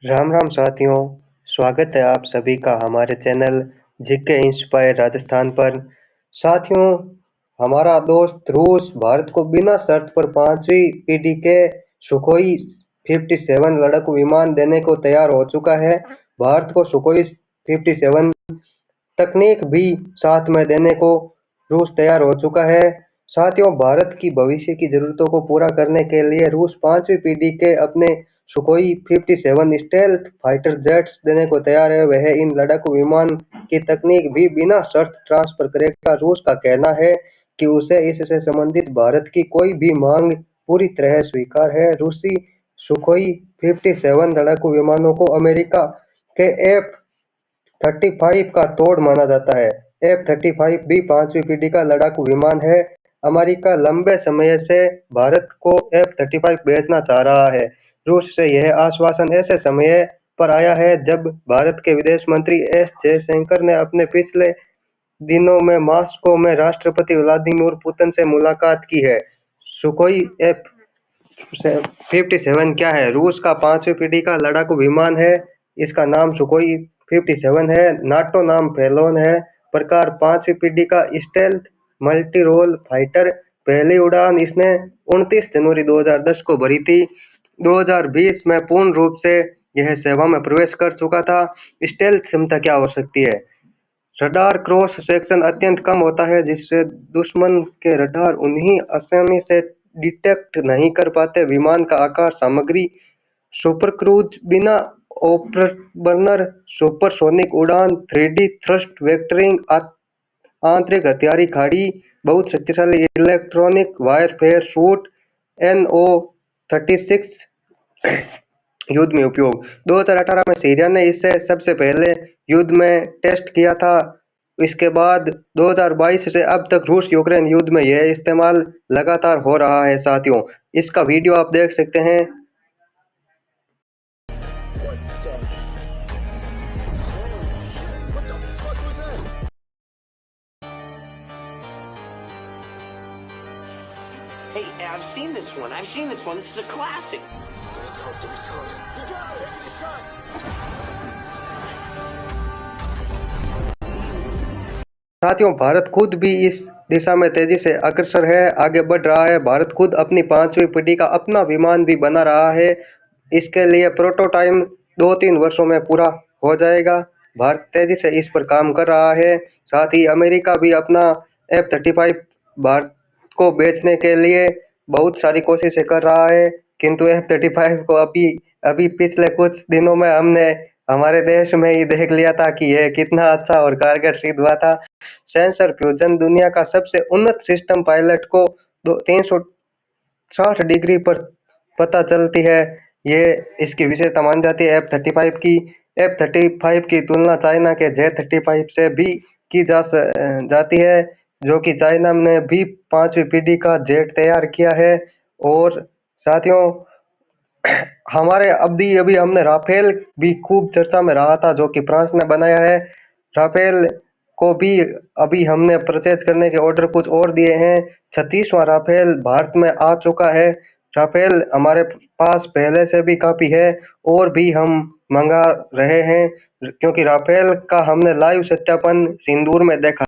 राम राम साथियों। स्वागत है आप सभी का हमारे चैनल जीके इंस्पायर राजस्थान पर। साथियों, हमारा दोस्त रूस भारत को बिना शर्त पर पांचवी पीढ़ी के सुखोई 57 लड़ाकू विमान देने को तैयार हो चुका है। भारत को सुखोई 57 तकनीक भी साथ में देने को रूस तैयार हो चुका है। साथियों, भारत की भविष्य की जरूरतों को पूरा करने के लिए रूस पांचवी पीढ़ी के अपने सुखोई 57 स्टेल्थ फाइटर जेट्स देने को तैयार है। वह इन लड़ाकू विमान की तकनीक भी बिना शर्त ट्रांसफर करेगा। रूस का कहना है कि उसे इससे संबंधित भारत की कोई भी मांग पूरी तरह स्वीकार है। रूसी सुखोई 57 लड़ाकू विमानों को अमेरिका के F-35 का तोड़ माना जाता है। F-35 भी पांचवी पीढ़ी का लड़ाकू विमान है। अमेरिका लंबे समय से भारत को F-35 बेचना चाह रहा है। रूस से यह आश्वासन ऐसे समय पर आया है जब भारत के विदेश मंत्री एस जयशंकर ने अपने पिछले दिनों में मॉस्को में राष्ट्रपति व्लादिमीर पुतिन से मुलाकात की है। सुखोई F-57 क्या है? रूस का पांचवी पीढ़ी का लड़ाकू विमान है। इसका नाम सुखोई 57 है। नाटो नाम फेलोन है। प्रकार पांचवी पीढ़ी का स्टेल्थ मल्टी रोल फाइटर। पहली उड़ान इसने 29 जनवरी 2010 को भरी थी। 2020 में पूर्ण रूप से यह सेवा में प्रवेश कर चुका था। स्टेल्थ क्षमता क्या हो सकती है? रडार क्रॉस सेक्शन अत्यंत कम होता है, जिससे दुश्मन के रडार उन्हें आसानी से डिटेक्ट नहीं कर पाते। विमान का आकार सामग्री सुपर क्रूज बिना ऑफबर्नर सुपरसोनिक उड़ान 3D थ्रस्ट वेक्टरिंग आंतरिक हथियारी खाड़ी बहुत शक्तिशाली इलेक्ट्रॉनिक वारफेयर सूट NO 36 युद्ध में उपयोग। 2018 में सीरिया ने इससे सबसे पहले युद्ध में टेस्ट किया था। इसके बाद 2022 से अब तक रूस यूक्रेन युद्ध में यह इस्तेमाल लगातार हो रहा है। साथियों, इसका वीडियो आप देख सकते हैं। Hey, I've seen this one. This is a classic. साथियों, भारत खुद भी इस दिशा में तेजी से अग्रसर है, आगे बढ़ रहा है। भारत खुद अपनी पांचवी पीढ़ी का अपना विमान भी बना रहा है। इसके लिए प्रोटोटाइप 2-3 वर्षों में पूरा हो जाएगा। भारत तेजी से इस पर काम कर रहा है। साथ ही अमेरिका भी अपना F-35 भारत को बेचने के लिए बहुत सारी कोशिशें कर रहा है, किंतु F-35 को अभी अभी पिछले कुछ दिनों में हमने हमारे देश में ही देख लिया था कि यह कितना अच्छा और कारगर सिद्ध हुआ था। सेंसर फ्यूजन दुनिया का सबसे उन्नत सिस्टम पायलट को 360 डिग्री पर पता चलती है। ये इसकी विशेषता मान जाती है F-35 की। F-35 की तुलना चाइना के J-35 से भी की जाती है, जो कि चाइना ने भी पांचवी पीढ़ी का जेट तैयार किया है। और साथियों, हमारे अभी अभी हमने राफेल भी खूब चर्चा में रहा था, जो कि फ्रांस ने बनाया है। राफेल को भी अभी हमने परचेज करने के ऑर्डर कुछ और दिए हैं। 36वां राफेल भारत में आ चुका है। राफेल हमारे पास पहले से भी काफ़ी है और भी हम मंगा रहे हैं, क्योंकि राफेल का हमने लाइव सत्यापन सिंदूर में देखा।